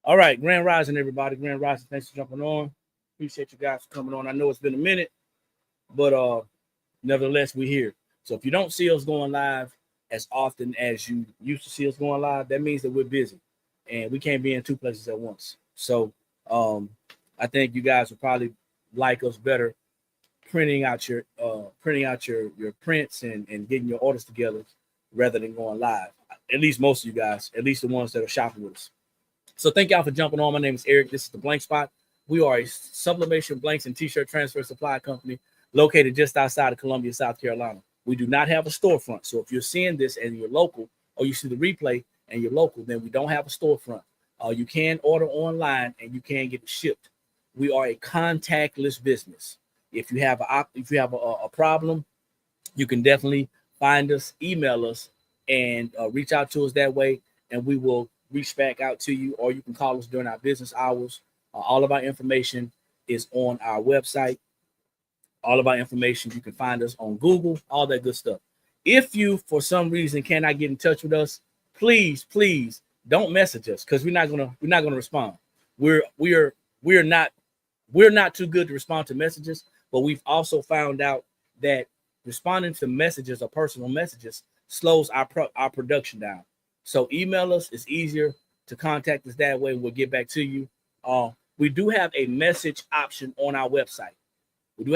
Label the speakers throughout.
Speaker 1: All right, Grand Rising, everybody. Grand Rising, thanks for jumping on. Appreciate you guys for coming on. I know it's been a minute, but nevertheless, we're here. So if you don't see us going live as often as you used to see us going live, that means that we're busy and we can't be in two places at once. So I think you guys would probably like us better printing out your prints and getting your orders together rather than going live. At least most of you guys, at least the ones that are shopping with us. So thank y'all for jumping on. My name is Eric. This is the Blank Spot. We are a sublimation blanks and t-shirt transfer supply company located just outside of Columbia, South Carolina. We do not have a storefront. So if you're seeing this and you're local, or you see the replay and you're local, then we don't have a storefront. You can order online and you can get it shipped. We are a contactless business. If you have a problem, you can definitely find us, email us, and reach out to us that way, and we will reach back out to you, or you can call us during our business hours. All of our information is on our website. All of our information, you can find us on Google, all that good stuff. If you, for some reason, cannot get in touch with us, please don't message us because we're not gonna respond. We're not too good to respond to messages, but we've also found out that responding to messages or personal messages slows our production down. So email us. It's easier to contact us that way. We'll get back to you. We do have a message option on our website. If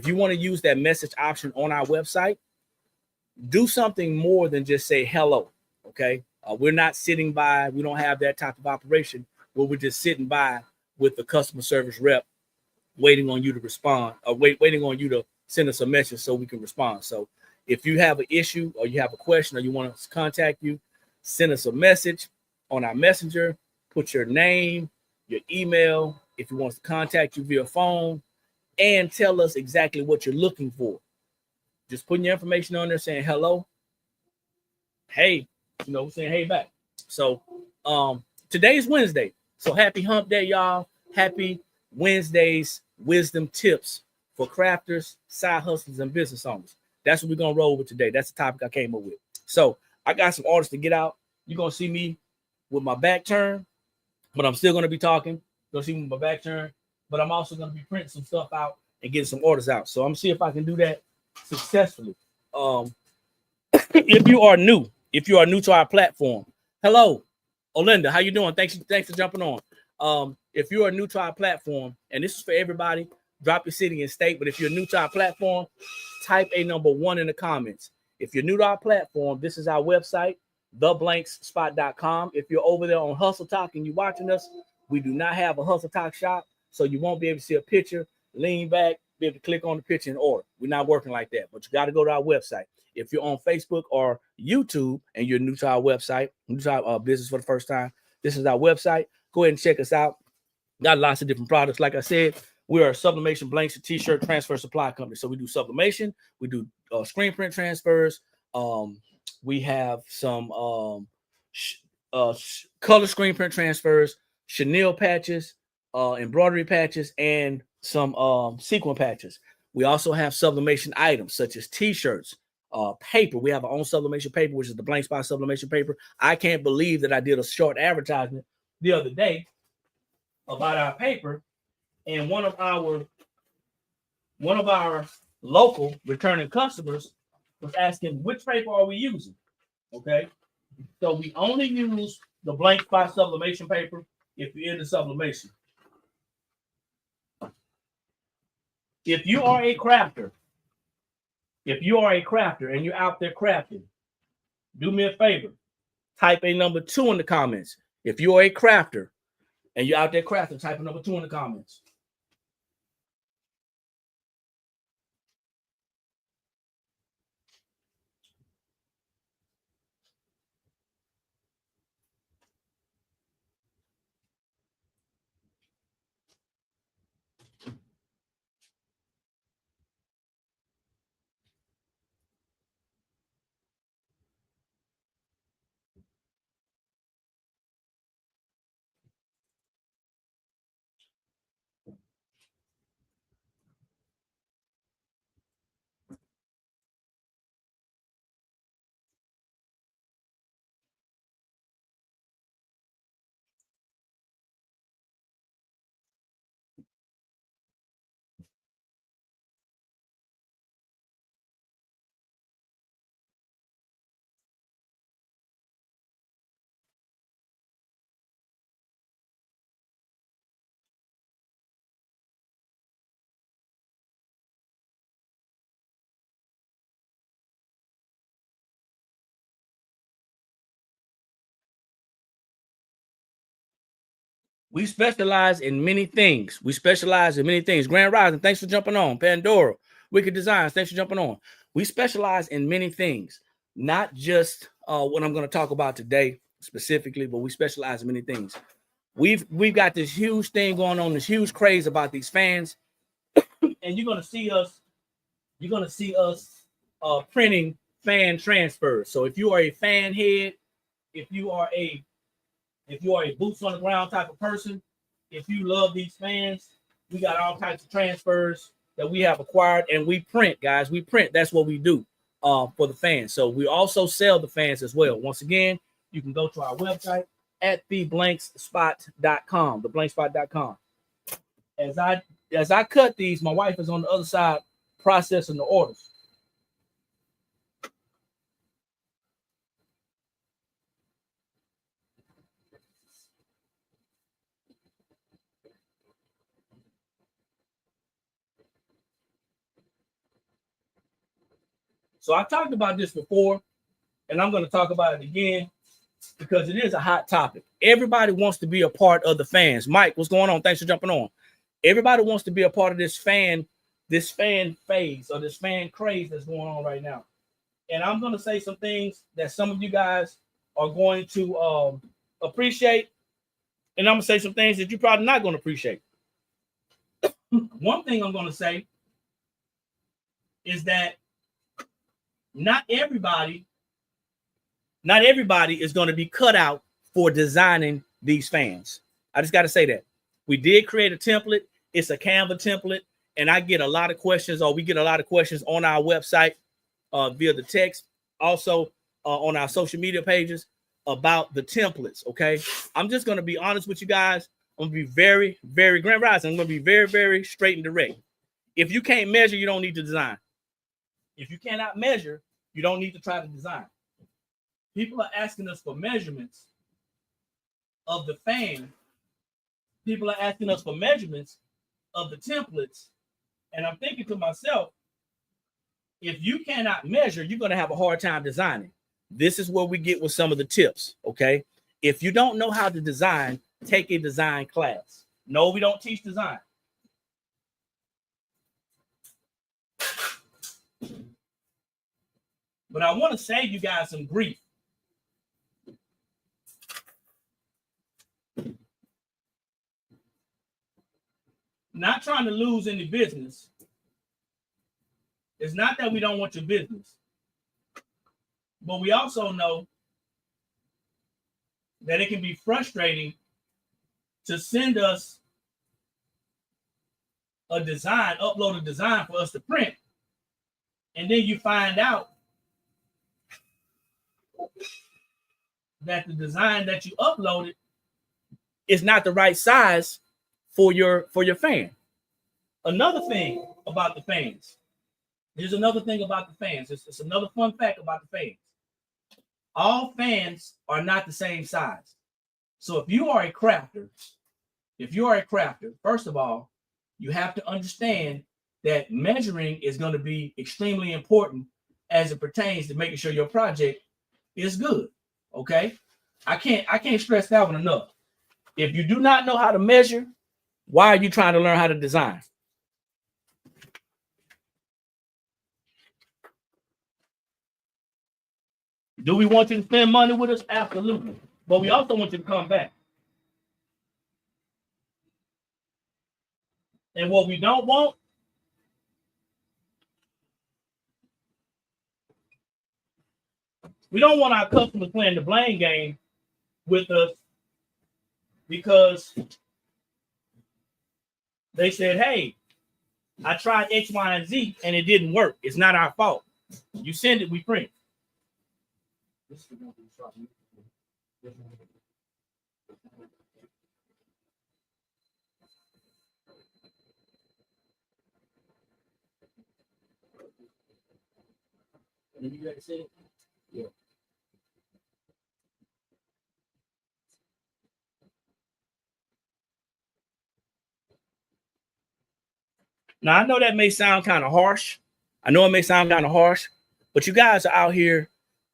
Speaker 1: you want to use that message option on our website, do something more than just say hello, okay? We're not sitting by. We don't have that type of operation where we're just sitting by with the customer service rep waiting on you to respond, or waiting on you to send us a message so we can respond. So if you have an issue or you have a question or you want us to contact you, send us a message on our messenger, put your name, your email, if you want us to contact you via phone, and tell us exactly what you're looking for. Just putting your information on there saying hello, hey, saying hey back. So today's Wednesday. So happy hump day, y'all. Happy Wednesday's wisdom tips for crafters, side hustlers, and business owners. That's what we're going to roll with today. That's the topic I came up with. So I got some orders to get out. You're going to see me with my back turned, but I'm still going to be talking. You're going to see me with my back turned, but I'm also going to be printing some stuff out and getting some orders out. So I'm going to see if I can do that successfully. If you are new to our platform, hello, Olinda, how you doing? Thanks for jumping on. If you are new to our platform, and this is for everybody, drop your city and state. But if you're new to our platform, type a number 1 in the comments. If you're new to our platform, this is our website, theblankspot.com. If you're over there on Hustle Talk and you're watching us, we do not have a Hustle Talk shop, so you won't be able to see a picture, lean back, be able to click on the picture and order. We're not working like that, but you got to go to our website. If you're on Facebook or YouTube and you're new to our website, new to our business for the first time, this is our website. Go ahead and check us out. Got lots of different products. Like I said, we are a sublimation blanks and t-shirt transfer supply company. So we do sublimation, we do screen print transfers. We have some color screen print transfers, chenille patches, embroidery patches, and some sequin patches. We also have sublimation items such as t-shirts, paper. We have our own sublimation paper, which is the Blank Spot Sublimation Paper. I can't believe that I did a short advertisement the other day about our paper, and one of our local returning customers was asking which paper are we using. Okay, so we only use the Blank Spot Sublimation Paper if you're into sublimation. If you are a crafter and you're out there crafting, do me a favor, type a number 2 in the comments. If you are a crafter and you're out there crafting, type a number 2 in the comments. We specialize in many things. Grand Rising, thanks for jumping on. Pandora, Wicked Designs, thanks for jumping on. We specialize in many things, not just what I'm going to talk about today specifically, but we specialize in many things. We've got this huge thing going on, this huge craze about these fans, and you're going to see us printing fan transfers. So if you are a fan head, if you are a boots on the ground type of person, if you love these fans, we got all types of transfers that we have acquired, and we print, guys. We print. That's what we do for the fans. So we also sell the fans as well. Once again, you can go to our website at TheBlankSpot.com, TheBlankSpot.com. As I cut these, my wife is on the other side processing the orders. So I talked about this before, and I'm going to talk about it again because it is a hot topic. Everybody wants to be a part of the fans. Mike, what's going on? Thanks for jumping on. Everybody wants to be a part of this fan phase or this fan craze that's going on right now. And I'm going to say some things that some of you guys are going to appreciate, and I'm going to say some things that you're probably not going to appreciate. One thing I'm going to say is that not everybody is going to be cut out for designing these fans. I just got to say that. We did create a template. It's a Canva template, and I get a lot of questions, or we get a lot of questions on our website via the text, also on our social media pages about the templates, okay? I'm just going to be honest with you guys. I'm going to be very, very Grand Rising. I'm going to be very, very straight and direct. If you can't measure, you don't need to design. If you cannot measure, you don't need to try to design. People are asking us for measurements of the fan. People are asking us for measurements of the templates. And I'm thinking to myself, if you cannot measure, you're going to have a hard time designing. This is where we get with some of the tips, okay? If you don't know how to design, take a design class. No, we don't teach design. But I want to save you guys some grief. Not trying to lose any business. It's not that we don't want your business. But we also know that it can be frustrating to send us a design, upload a design for us to print, and then you find out that the design that you uploaded is not the right size for your fan. Another thing about the fans. Here's another thing about the fans. It's another fun fact about the fans. All fans are not the same size. So if you are a crafter, first of all, you have to understand that measuring is going to be extremely important as it pertains to making sure your project is good. Okay? I can't stress that one enough. If you do not know how to measure, why are you trying to learn how to design? Do we want you to spend money with us? Absolutely. But we also want you to come back. And what we don't want, we don't want our customers playing the blame game with us because they said, hey, I tried X, Y, and Z and it didn't work. It's not our fault. You send it, we print. You got to see it? Yeah. Now, I know that may sound kind of harsh. But you guys are out here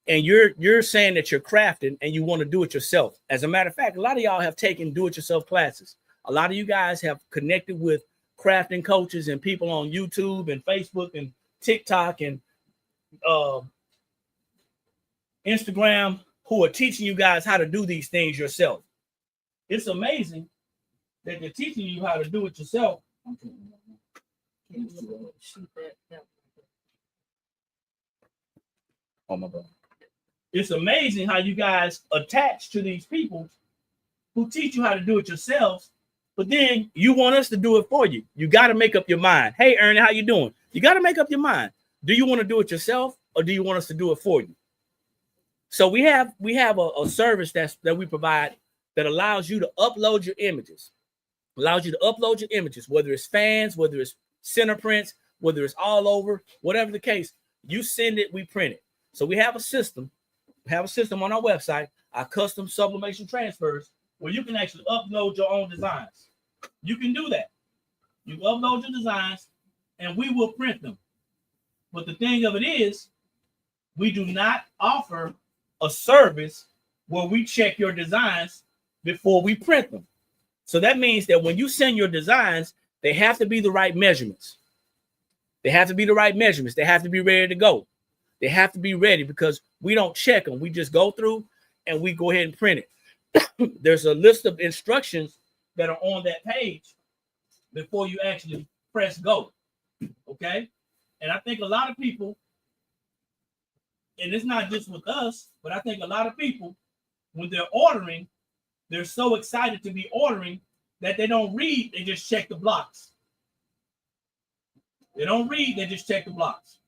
Speaker 1: and you're saying that you're crafting and you want to do it yourself. As a matter of fact, a lot of y'all have taken do-it-yourself classes. A lot of you guys have connected with crafting coaches and people on YouTube and Facebook and TikTok and Instagram who are teaching you guys how to do these things yourself. It's amazing that they're teaching you how to do it yourself. Oh my God. It's amazing how you guys attach to these people who teach you how to do it yourselves, but then you want us to do it for you. You got to make up your mind. Hey, Ernie, how you doing? You got to make up your mind. Do you want to do it yourself or do you want us to do it for you? So we have a service that we provide that allows you to upload your images. Allows you to upload your images, whether it's fans, whether it's center prints, whether it's all over, whatever the case, you send it, we print it. So we have a system. We have a system on our website, our custom sublimation transfers, where you can actually upload your own designs. You can do that. You upload your designs and we will print them. But the thing of it is, we do not offer a service where we check your designs before we print them. So that means that when you send your designs, they have to be the right measurements. They have to be the right measurements. They have to be ready to go. They have to be ready because we don't check them. We just go through and we go ahead and print it. There's a list of instructions that are on that page before you actually press go. Okay? And I think a lot of people, and it's not just with us, but I think a lot of people, when they're ordering, they're so excited to be ordering that they don't read, they just check the blocks. They don't read, they just check the blocks.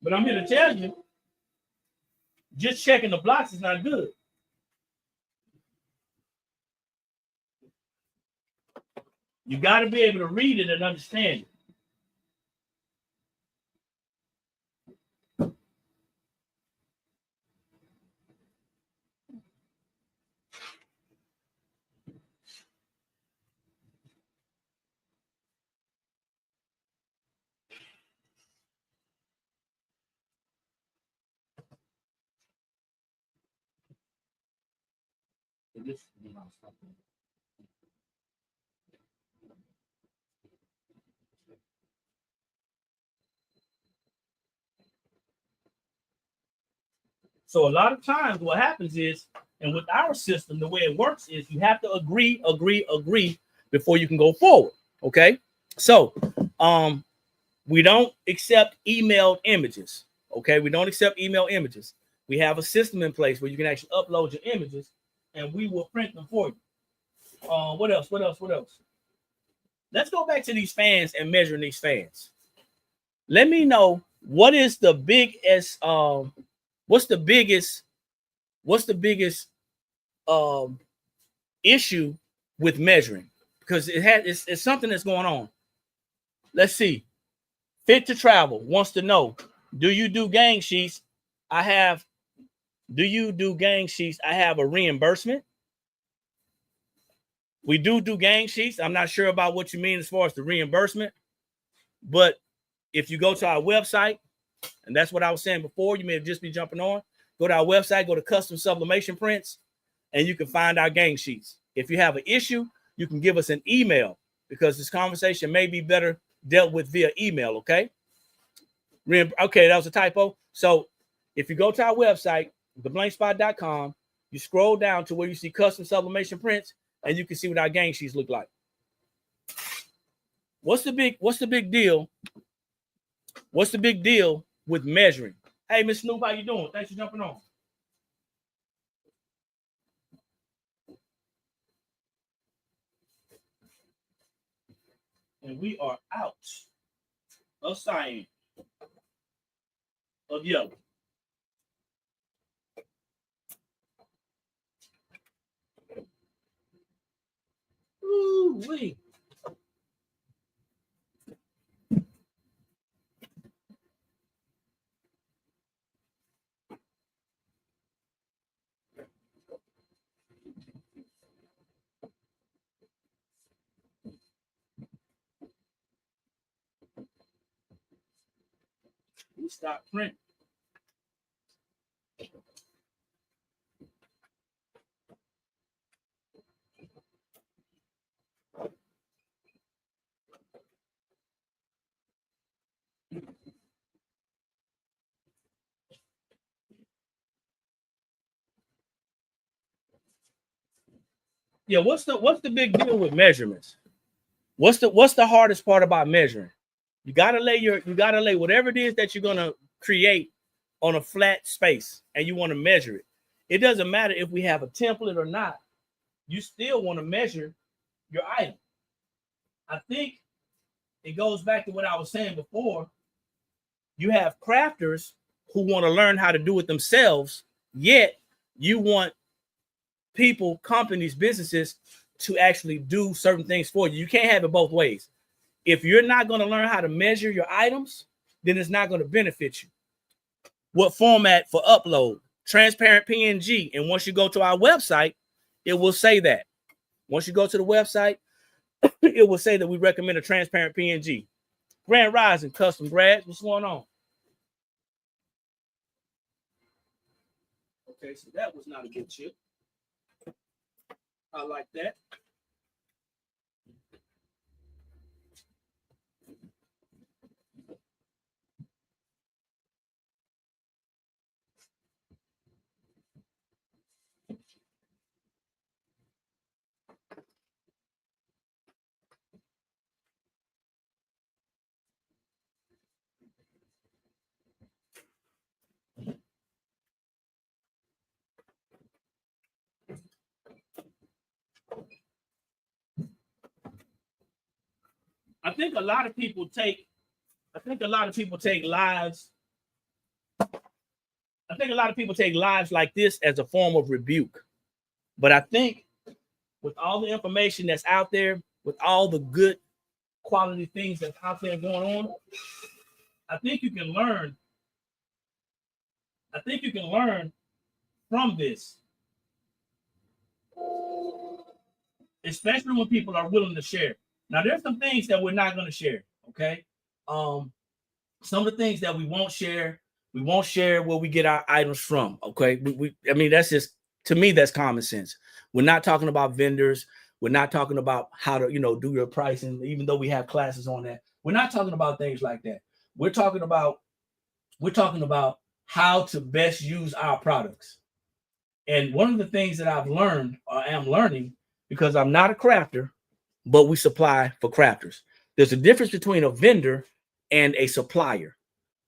Speaker 1: But I'm here to tell you, just checking the blocks is not good. You got to be able to read it and understand it. So a lot of times what happens is, and with our system, the way it works is you have to agree before you can go forward. Okay. So we don't accept emailed images. Okay. We don't accept email images. We have a system in place where you can actually upload your images and we will print them for you. What else? Let's go back to these fans and measuring these fans. Let me know what is the biggest what's the biggest issue with measuring, because it's something that's going on. Let's see. Fit to Travel wants to know, do you do gang sheets? Do you do gang sheets? I have a reimbursement. We do gang sheets. I'm not sure about what you mean as far as the reimbursement, but if you go to our website, and that's what I was saying before, you may have just been jumping on, go to our website, go to custom sublimation prints, and you can find our gang sheets. If you have an issue, you can give us an email, because this conversation may be better dealt with via email, okay? Okay, that was a typo. So if you go to our website, theblankspot.com, you scroll down to where you see custom sublimation prints, and you can see what our gang sheets look like. What's the big deal? What's the big deal with measuring? Hey, Miss Snoop, how you doing? Thanks for jumping on. And we are out of cyan, of yellow. Ooh-wee. We stopped printing. Yeah, what's the big deal with measurements? What's the hardest part about measuring? You gotta lay whatever it is that you're gonna create on a flat space, and you want to measure it. It doesn't matter if we have a template or not. You still want to measure your item. I think it goes back to what I was saying before. You have crafters who want to learn how to do it themselves, yet you want people, companies, businesses to actually do certain things for you. You can't have it both ways. If you're not going to learn how to measure your items, then it's not going to benefit you. What format for upload? Transparent PNG. And once you go to our website, it will say that. Once you go to the website, it will say that we recommend a transparent PNG. Grand Rising, custom grads, what's going on? Okay, so that was not a good chip. I like that. I think a lot of people take lives. I think a lot of people take lives like this as a form of rebuke. But I think with all the information that's out there, with all the good quality things that's out there going on, I think you can learn. I think you can learn from this, especially when people are willing to share. Now, there's some things that we're not going to share. Okay, some of the things that we won't share where we get our items from. Okay, I mean, that's just, to me, that's common sense. We're not talking about vendors. We're not talking about how to, do your pricing, even though we have classes on that. We're not talking about things like that. We're talking about how to best use our products. And one of the things that I've learned, or am learning, because I'm not a crafter, but we supply for crafters. There's a difference between a vendor and a supplier.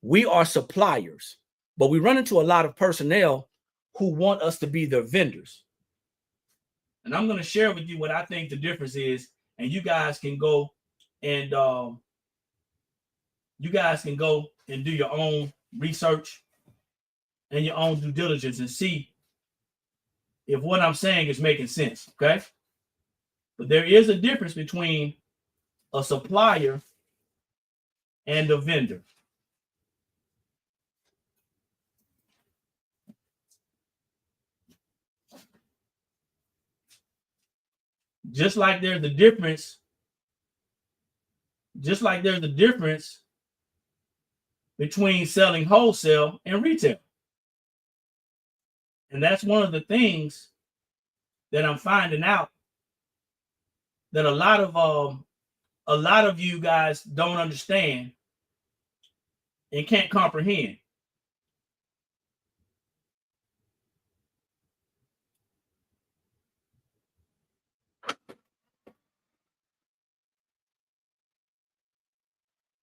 Speaker 1: We are suppliers, but we run into a lot of personnel who want us to be their vendors. And I'm going to share with you what I think the difference is, and you guys can go and do your own research and your own due diligence and see if what I'm saying is making sense. Okay, but there is a difference between a supplier and a vendor. Just like there's a difference between selling wholesale and retail. And that's one of the things that I'm finding out that a lot of you guys don't understand and can't comprehend.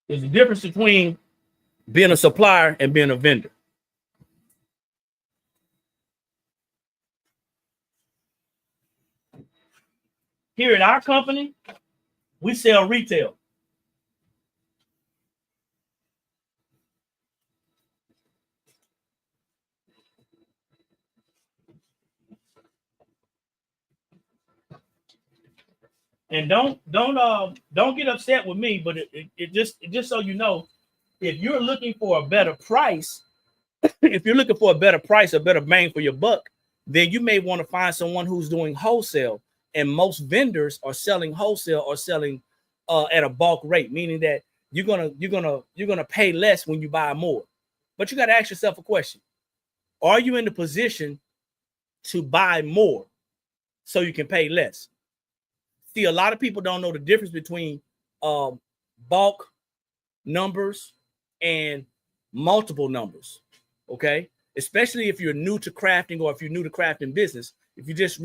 Speaker 1: There's a difference between being a supplier and being a vendor. Here at our company, we sell retail. And don't get upset with me, but it just so you know, if you're looking for a better price, a better bang for your buck, then you may want to find someone who's doing wholesale. And most vendors are selling wholesale or selling at a bulk rate, meaning that you're gonna pay less when you buy more. But you got to ask yourself a question. Are you in the position to buy more so you can pay less? See, a lot of people don't know the difference between bulk numbers and multiple numbers, okay? Especially if you're new to crafting, or if you're new to crafting business. If you just,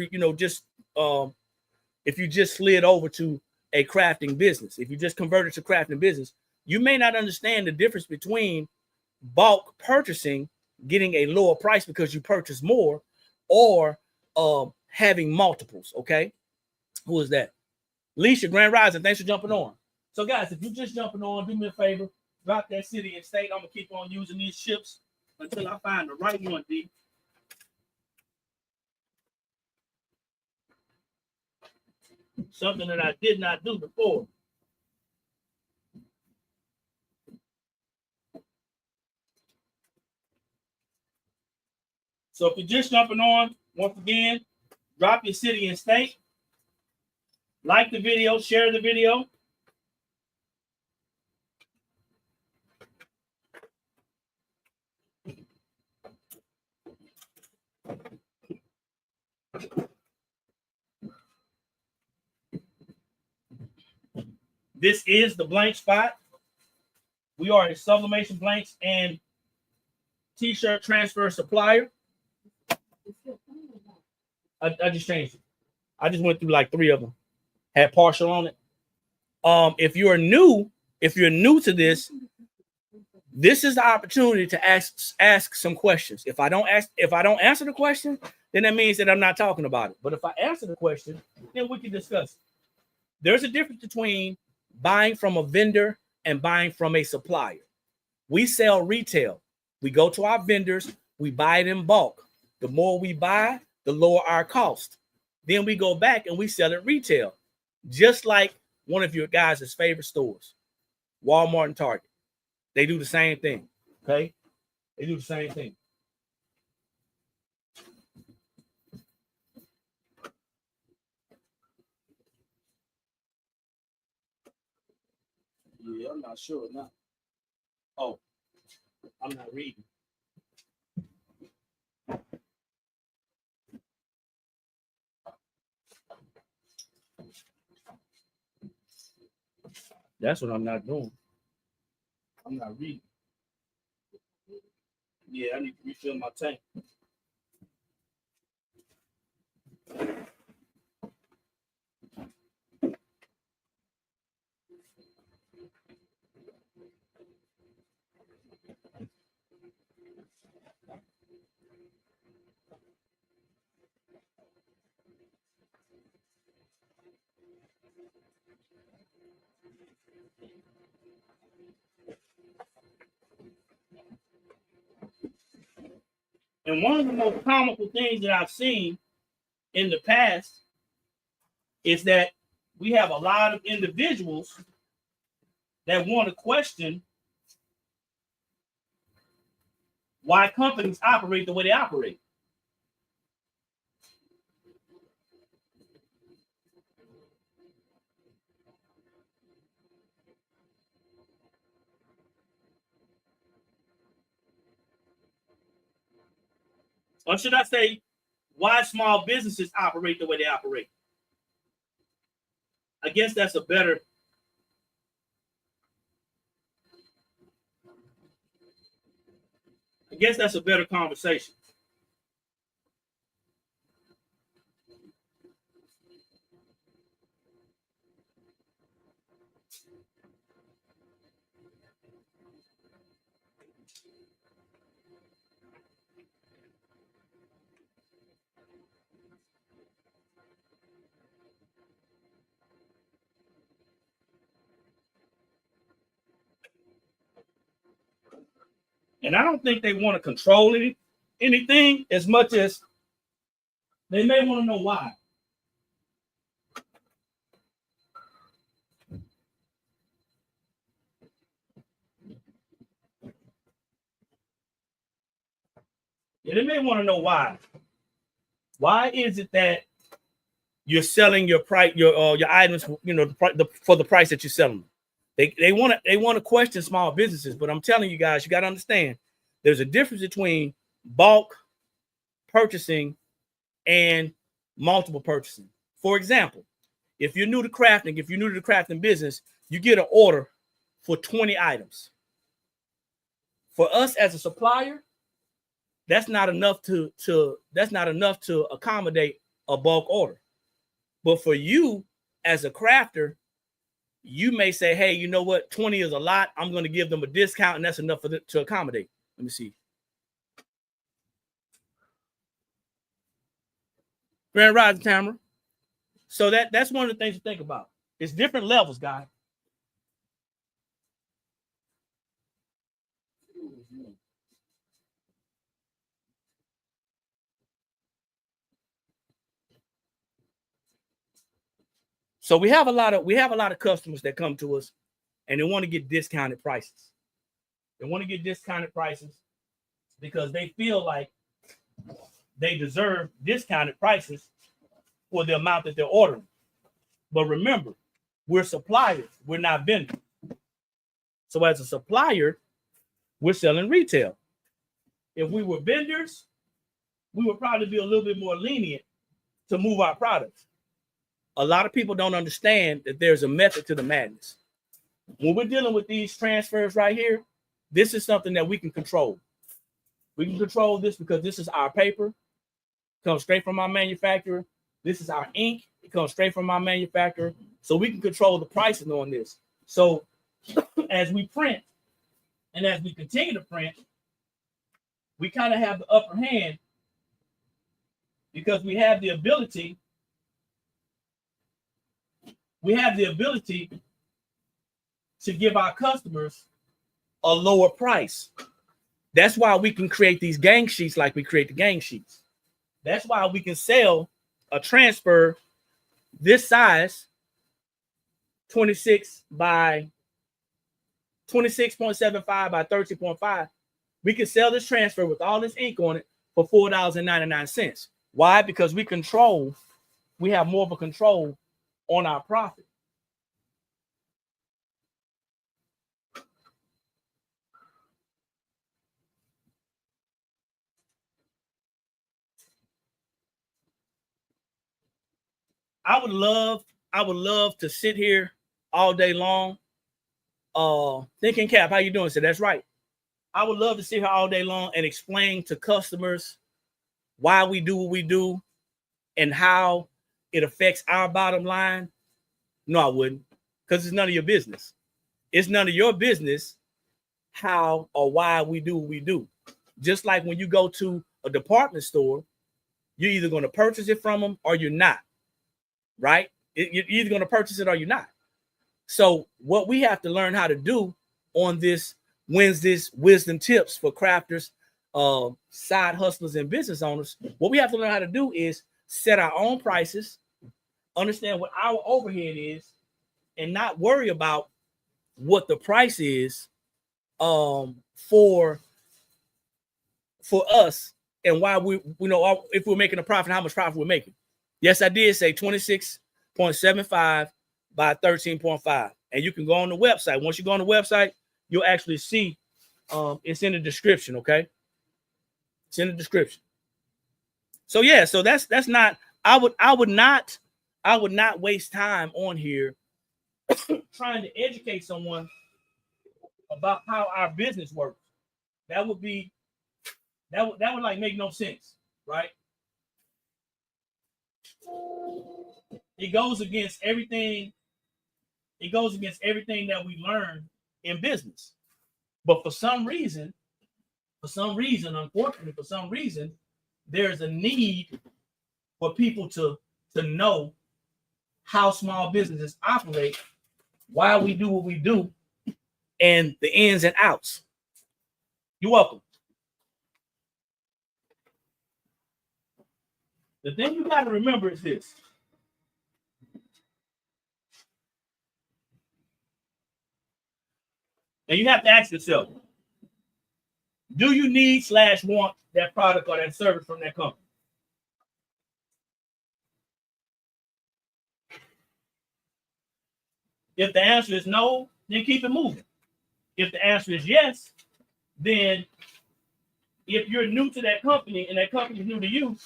Speaker 1: if you just slid over to a crafting business, if you just converted to crafting business, you may not understand the difference between bulk purchasing, getting a lower price because you purchase more, or having multiples, okay? Who is that? Leisha, Grand Rising, thanks for jumping on. So guys, if you're just jumping on, do me a favor, drop that city and state. I'm gonna keep on using these chips until I find the right one, D. Something that I did not do before. So if you're just jumping on, once again, drop your city and state. Like the video, share the video. This is the blank spot. We are a sublimation blanks and t-shirt transfer supplier. I just changed it. I just went through like 3 of them. Had partial on it. If you're new to this, this is the opportunity to ask some questions. If I don't answer the question, then that means that I'm not talking about it. But if I answer the question, then we can discuss it. There's a difference between buying from a vendor and buying from a supplier. We sell retail. We go to our vendors, we buy it in bulk. The more we buy, the lower our cost. Then we go back and we sell it retail, just like one of your guys' favorite stores, Walmart and Target. They do the same thing, okay? They do the same thing. Yeah, I'm not sure now. Oh, I'm not reading. That's what I'm not doing. I'm not reading. Yeah, I need to refill my tank. And one of the most comical things that I've seen in the past is that we have a lot of individuals that want to question why companies operate the way they operate. Or should I say, why small businesses operate the way they operate? I guess that's a better conversation. And I don't think they want to control anything as much as they may want to know why. Yeah, they may want to know why. Why is it that you're selling your price, your items, for the price that you're selling them? They want to question small businesses, but I'm telling you guys, you got to understand, There's a difference between bulk purchasing and multiple purchasing. For example, if you're new to crafting, if you're new to the crafting business, you get an order for 20 items. For us as a supplier, that's not enough to accommodate a bulk order. But for you as a crafter, you may say, hey, you know what? 20 is a lot. I'm going to give them a discount, and that's enough for them to accommodate. Let me see. Grand Rising, Tamara. So that's one of the things to think about. It's different levels, guys. So we have a lot of customers that come to us and they want to get discounted prices. They want to get discounted prices because they feel like they deserve discounted prices for the amount that they're ordering. But remember, we're suppliers, we're not vendors. So as a supplier, we're selling retail. If we were vendors, we would probably be a little bit more lenient to move our products. A lot of people don't understand that there's a method to the madness. When we're dealing with these transfers right here, this is something that we can control. We can control this because this is our paper. It comes straight from our manufacturer. This is our ink. It comes straight from our manufacturer. So we can control the pricing on this. So as we print and as we continue to print, we kind of have the upper hand because we have the ability to give our customers a lower price. That's why we can create these gang sheets like we create the gang sheets. That's why we can sell a transfer this size, 26 by 26.75 by 13.5. We can sell this transfer with all this ink on it for $4.99. Why? Because we have more of a control on our profit. I would love to sit here all day long. Thinking Cap, how you doing? So that's right. I would love to sit here all day long and explain to customers why we do what we do and how it affects our bottom line. No, I wouldn't, because it's none of your business. It's none of your business how or why we do what we do. Just like when you go to a department store, you're either going to purchase it from them or you're not, right? You're either going to purchase it or you're not. So what we have to learn how to do on this Wednesday's Wisdom Tips for Crafters, side hustlers, and business owners, what we have to learn how to do is set our own prices, understand what our overhead is, and not worry about what the price is for us and why if we're making a profit, how much profit we're making. Yes, I did say 26.75 by 13.5. And you can go on the website. Once you go on the website, you'll actually see it's in the description, okay? It's in the description. So yeah, so that's not, I would not waste time on here trying to educate someone about how our business works. That would like make no sense, right? It goes against everything that we learn in business. But for some reason, unfortunately, there's a need for people to know how small businesses operate, why we do what we do, and the ins and outs. You're welcome. The thing you got to remember is this. And you have to ask yourself, do you need / want that product or that service from that company? If the answer is no, then keep it moving. If the answer is yes, then if you're new to that company and that company is new to you,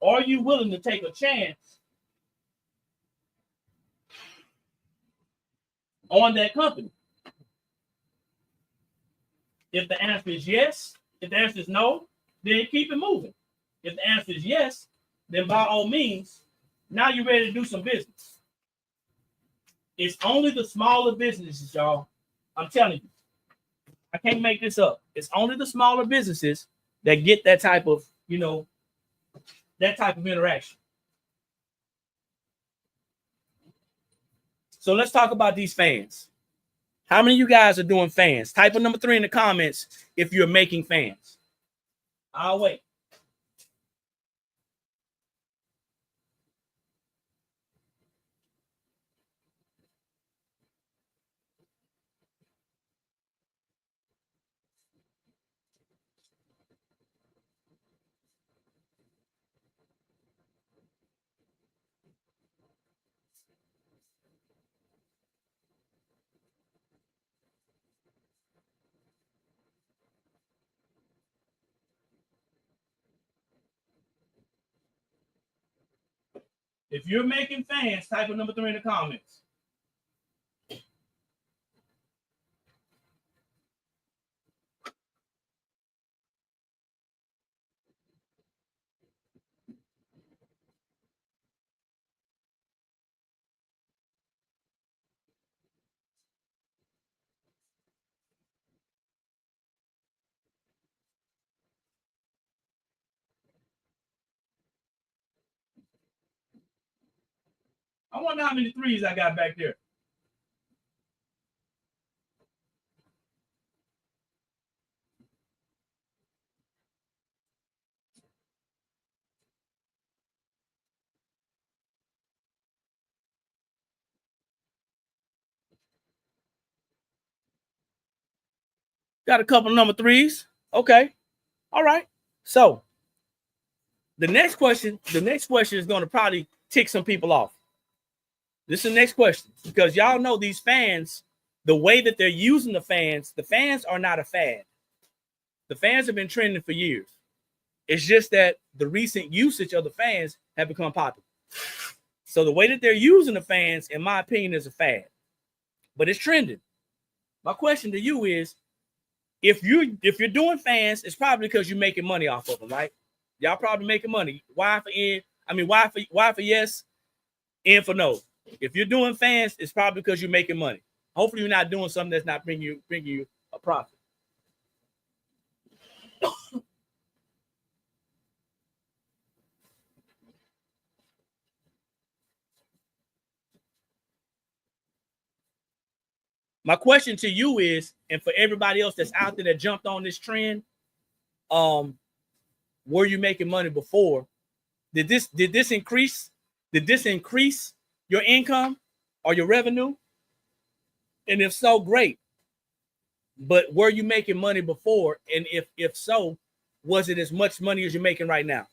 Speaker 1: are you willing to take a chance on that company? If the answer is yes, if the answer is no, then keep it moving. If the answer is yes, then by all means, now you're ready to do some business. It's only the smaller businesses, y'all. I'm telling you. I can't make this up. It's only the smaller businesses that get that type of, that type of interaction. So let's talk about these fans. How many of you guys are doing fans? Type a number 3 in the comments if you're making fans. I'll wait. If you're making fans, type a number 3 in the comments. I wonder how many 3s I got back there. Got a couple number 3s. Okay. All right. So the next question is going to probably tick some people off. This is the next question, because y'all know these fans, the way that they're using the fans are not a fad. The fans have been trending for years. It's just that the recent usage of the fans have become popular. So the way that they're using the fans, in my opinion, is a fad, but it's trending. My question to you is, if you're doing fans, it's probably because you're making money off of them, right? Y'all probably making money. Why for N? I mean, why for yes, N for no. If you're doing fans, it's probably because you're making money. Hopefully, you're not doing something that's not bringing you a profit. My question to you is, and for everybody else that's out there that jumped on this trend, were you making money before? Did this increase your income or your revenue? And if so, great. But were you making money before? And if so, was it as much money as you're making right now?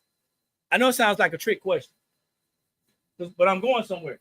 Speaker 1: I know it sounds like a trick question, but I'm going somewhere.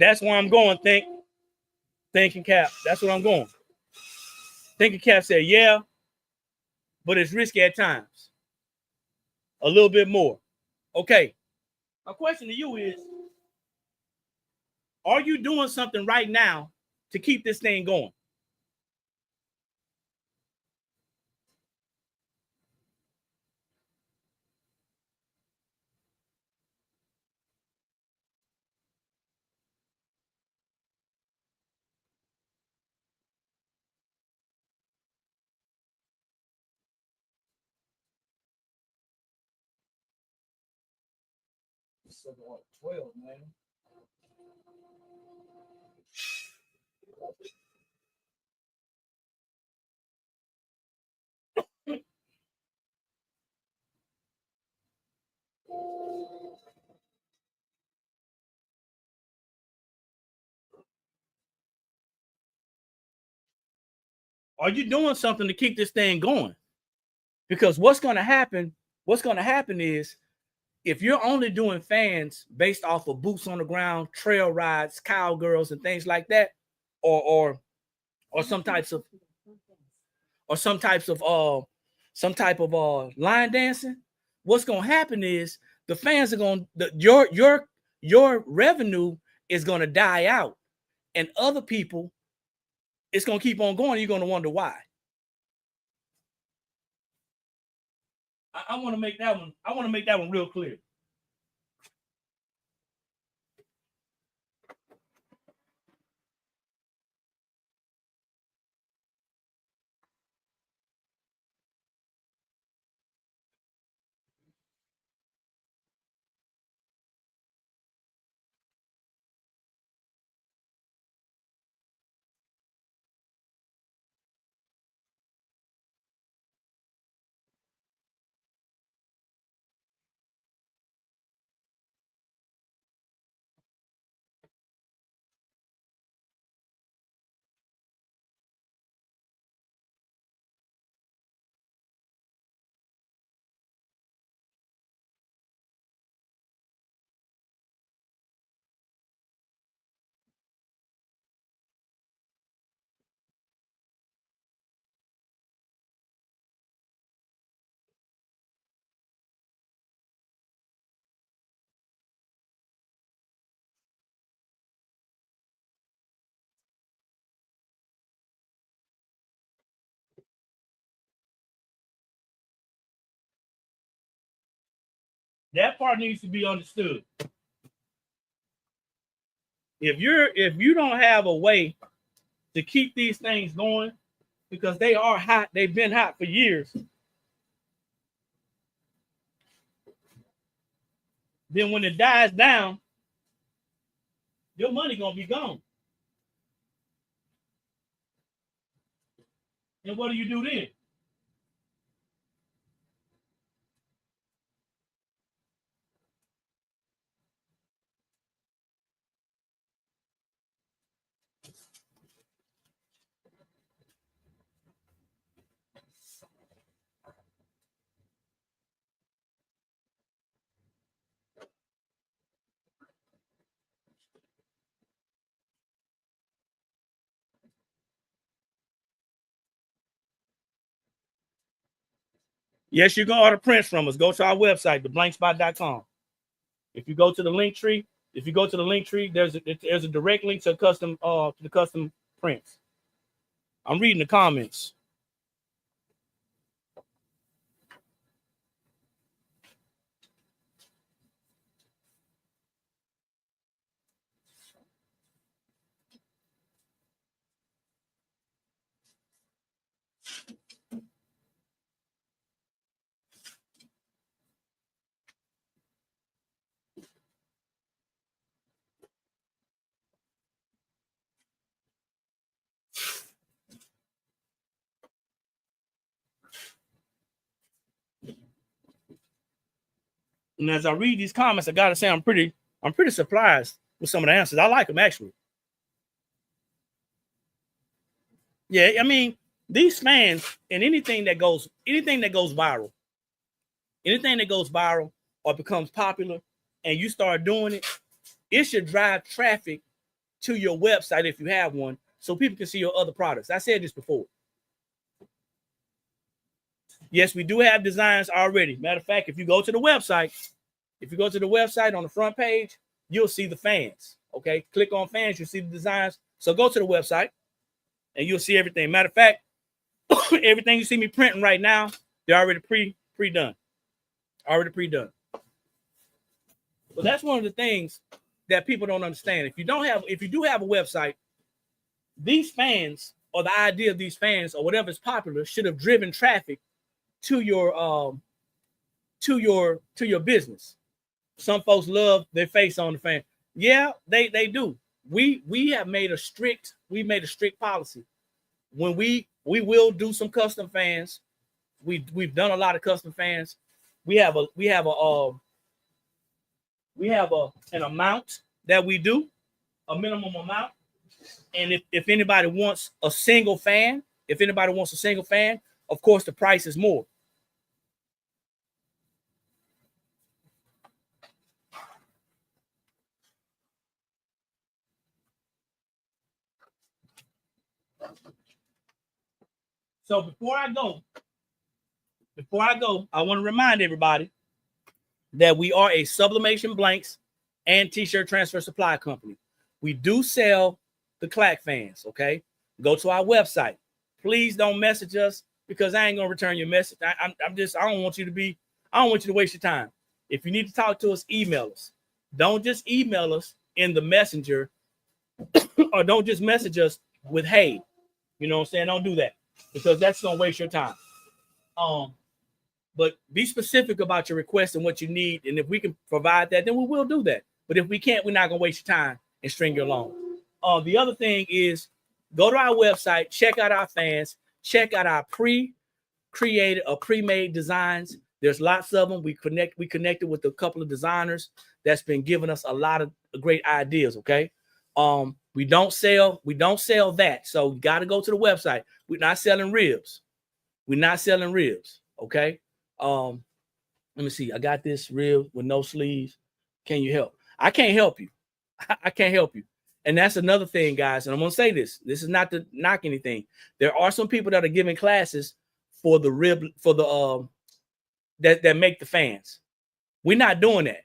Speaker 1: That's where I'm going. Thinking Cap. That's what I'm going. Thinking Cap said, yeah, but it's risky at times. A little bit more. Okay. My question to you is, are you doing something right now to keep this thing going? 12, man. Are you doing something to keep this thing going? Because what's going to happen is if you're only doing fans based off of boots on the ground, trail rides, cowgirls, and things like that, or some types of some type of line dancing, what's going to happen is the fans are going your revenue is going to die out, and other people, it's going to keep on going. You're going to wonder why. I want to make that one. I want to make that one real clear. That part needs to be understood. If you don't have a way to keep these things going, because they are hot, they've been hot for years, then when it dies down, your money gonna be gone. And what do you do then? Yes, you can order prints from us. Go to our website, theblankspot.com. If you go to the link tree, there's a direct link to the custom prints. I'm reading the comments. And as I read these comments, I gotta say I'm pretty surprised with some of the answers. I like them actually. Yeah, I mean, these fans and anything that goes viral, or becomes popular, and you start doing it, it should drive traffic to your website if you have one, so people can see your other products. I said this before. Yes, we do have designs already. Matter of fact, if you go to the website on the front page, you'll see the fans. Okay, click on fans, you'll see the designs. So go to the website and you'll see everything. Matter of fact, everything you see me printing right now, they're already pre-done. But that's one of the things that people don't understand. If you do have a website, these fans, or the idea of these fans, or whatever is popular, should have driven traffic to your business. some folks love their face on the fan. Yeah, they do. We made a strict policy. When we will do some custom fans. We've done a lot of custom fans. We have an amount that we do, a minimum amount. And if anybody wants a single fan, of course the price is more. So before I go, I want to remind everybody that we are a sublimation blanks and t-shirt transfer supply company. We do sell the Clack Fans, okay? Go to our website. Please don't message us because I ain't gonna return your message. I don't want you to waste your time. If you need to talk to us, email us. Don't just email us in the messenger or don't just message us with hey. You know what I'm saying? Don't do that because that's gonna waste your time. But be specific about your request and what you need. And if we can provide that, then we will do that. But if we can't, we're not going to waste your time and string you along. The other thing is go to our website, check out our fans, check out our pre-created or pre-made designs. There's lots of them. We connected with a couple of designers that's been giving us a lot of great ideas. Okay. We don't sell that. So you got to go to the website. We're not selling ribs. Okay. Let me see. I got this rib with no sleeves. Can you help? I can't help you. I can't help you. And that's another thing, guys. And I'm gonna say this. This is not to knock anything. There are some people that are giving classes for the rib for the that make the fans. We're not doing that.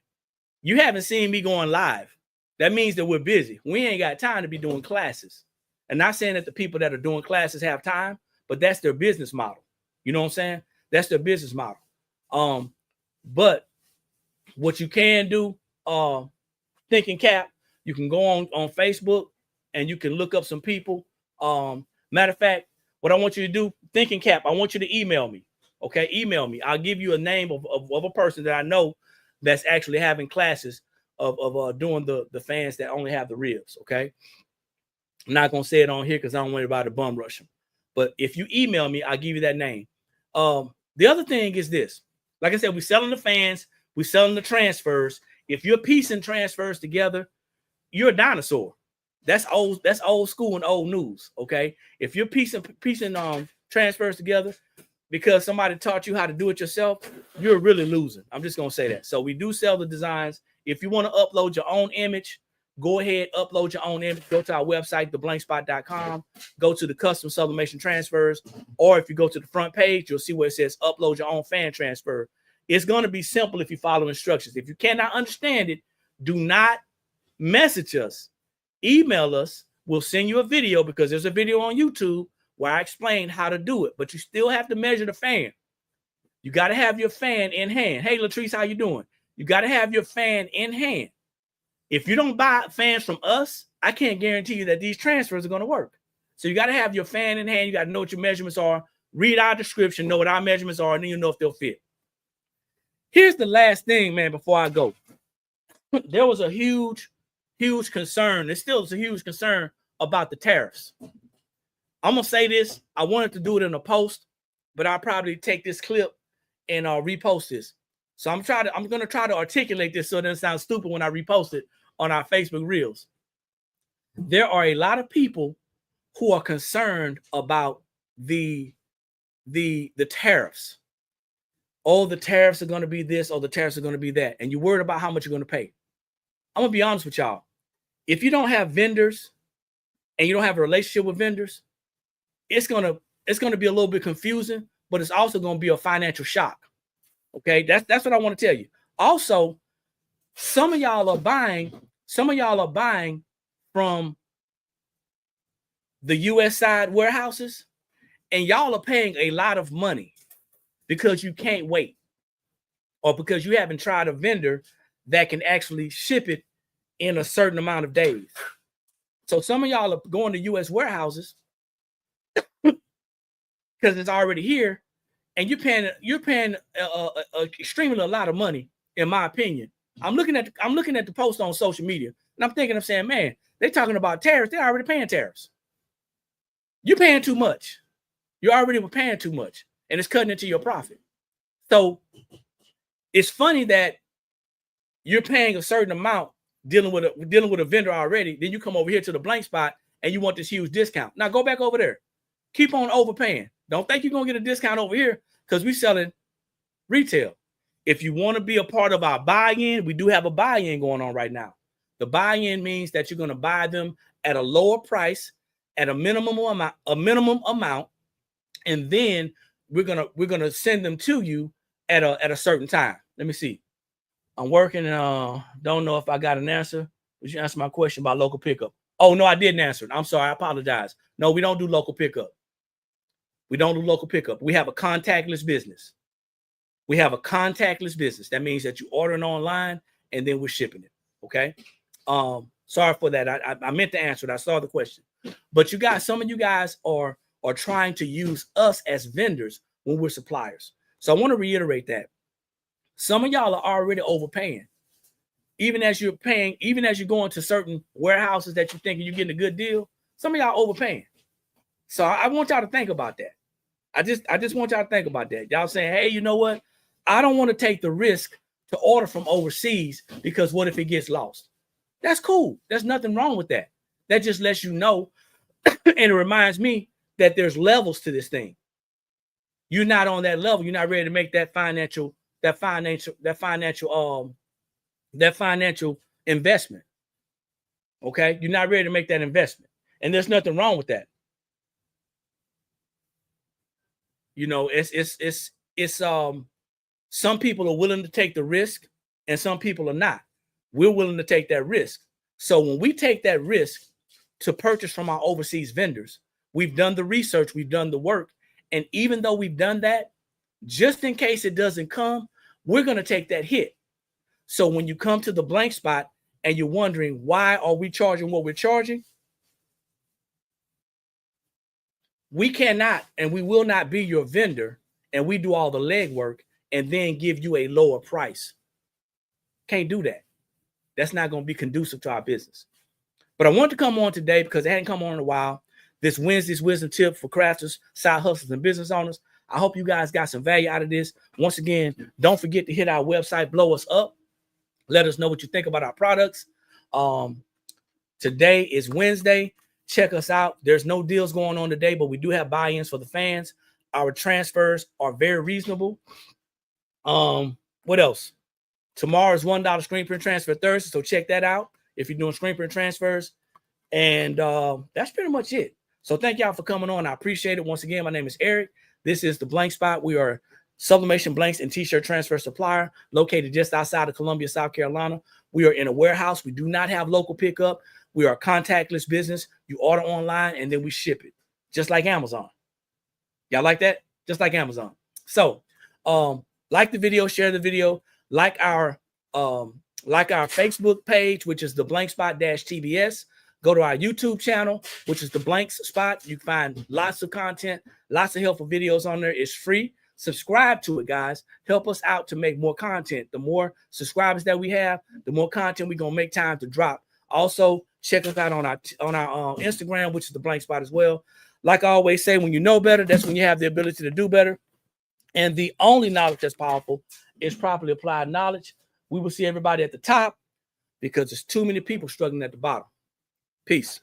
Speaker 1: You haven't seen me going live. That means that we're busy. We ain't got time to be doing classes. And not saying that the people that are doing classes have time, but that's their business model. You know what I'm saying? That's their business model. But what you can do, thinking cap, you can go on Facebook and you can look up some people. Matter of fact, what I want you to do, thinking cap, I want you to email me. Okay, email me. I'll give you a name of a person that I know that's actually having classes of doing the fans that only have the ribs. Okay, I'm not gonna say it on here because I don't want anybody to bum rush them. But if you email me, I'll give you that name. The other thing is this. Like I said, we're selling the fans, we're selling the transfers. If you're piecing transfers together, you're a dinosaur. That's old school and old news. Okay. If you're piecing transfers together because somebody taught you how to do it yourself, you're really losing. I'm just gonna say that. So we do sell the designs. If you want to upload your own image, go ahead, upload your own image. Go to our website, theblankspot.com. Go to the custom sublimation transfers. Or if you go to the front page, you'll see where it says upload your own fan transfer. It's going to be simple if you follow instructions. If you cannot understand it, do not message us. Email us. We'll send you a video because there's a video on YouTube where I explain how to do it. But you still have to measure the fan. You got to have your fan in hand. Hey, Latrice, how you doing? You got to have your fan in hand. If you don't buy fans from us, I can't guarantee you that these transfers are going to work. So you got to have your fan in hand. You got to know what your measurements are. Read our description, know what our measurements are, and then you know if they'll fit. Here's the last thing, man, before I go. There was a huge concern. There still is a huge concern about the tariffs. I'm going to say this. I wanted to do it in a post, but I'll probably take this clip and repost this. So I'm going to try to articulate this so it doesn't sound stupid when I repost it on our Facebook Reels. There are a lot of people who are concerned about the tariffs. Oh, the tariffs are going to be this, or the tariffs are going to be that. And you're worried about how much you're going to pay. I'm going to be honest with y'all. If you don't have vendors and you don't have a relationship with vendors, it's going to be a little bit confusing, but it's also going to be a financial shock. Okay, that's what I want to tell you. Also, some of y'all are buying from the US side warehouses, and y'all are paying a lot of money because you can't wait, or because you haven't tried a vendor that can actually ship it in a certain amount of days. So some of y'all are going to US warehouses because it's already here, and you're paying extremely a lot of money, in my opinion, I'm looking at the post on social media, and I'm saying, man, they talking about tariffs. They're already paying tariffs. You're paying too much. You already were paying too much, and it's cutting into your profit. So it's funny that you're paying a certain amount dealing with a vendor already. Then you come over here to the blank spot and you want this huge discount. Now go back over there. Keep on overpaying. Don't think you're gonna get a discount over here because we're selling retail. If you want to be a part of our buy-in, we do have a buy-in going on right now. The buy-in means that you're going to buy them at a lower price, at a minimum amount, and then we're gonna send them to you at a certain time. Let me see. I'm working. Don't know if I got an answer. Would you answer my question about local pickup? Oh no, I didn't answer it. I'm sorry. I apologize. No, we don't do local pickup. We don't do local pickup. We have a contactless business. We have a contactless business. That means that you order it online and then we're shipping it. Okay. Sorry for that. I meant to answer it. I saw the question. But you guys, some of you guys are trying to use us as vendors when we're suppliers. So I want to reiterate that. Some of y'all are already overpaying. Even as you're going to certain warehouses that you're thinking you're getting a good deal, some of y'all overpaying. So I want y'all to think about that. I just want y'all to think about that. Y'all saying, hey, you know what? I don't want to take the risk to order from overseas because what if it gets lost? That's cool. There's nothing wrong with that. That just lets you know, and it reminds me that there's levels to this thing. You're not on that level. You're not ready to make that financial investment. Okay, you're not ready to make that investment, and there's nothing wrong with that. You know, it's some people are willing to take the risk and some people are not. We're willing to take that risk. So when we take that risk to purchase from our overseas vendors, we've done the research, we've done the work. And even though we've done that, just in case it doesn't come, we're going to take that hit. So when you come to the blank spot and you're wondering, why are we charging what we're charging? We cannot and we will not be your vendor and we do all the legwork and then give you a lower price. Can't do that. That's not going to be conducive to our business. But I want to come on today because it hadn't come on in a while. This Wednesday's wisdom tip for crafters, side hustlers, and business owners. I hope you guys got some value out of this. Once again, don't forget to hit our website, blow us up. Let us know what you think about our products. Today is Wednesday. Check us out. There's no deals going on today, but we do have buy-ins for the fans. Our transfers are very reasonable. What else? Tomorrow is $1 screen print transfer Thursday, so check that out if you're doing screen print transfers. And that's pretty much it. So thank y'all for coming on. I appreciate it. Once again, my name is Eric. This is the Blank Spot. We are sublimation blanks and t-shirt transfer supplier located just outside of Columbia, South Carolina. We are in a warehouse. We do not have local pickup. We are a contactless business. You order online and then we ship it, just like Amazon. Y'all like that? Just like Amazon. So like the video, share the video, like our Facebook page, which is the blank spot TBS. Go to our YouTube channel, which is the blank spot. You can find lots of content, lots of helpful videos on there. It's free. Subscribe to it, guys. Help us out to make more content. The more subscribers that we have, the more content we're gonna make time to drop. Also, check us out on our Instagram, which is the blank spot as well. Like I always say, when you know better, that's when you have the ability to do better. And the only knowledge that's powerful is properly applied knowledge. We will see everybody at the top because there's too many people struggling at the bottom. Peace.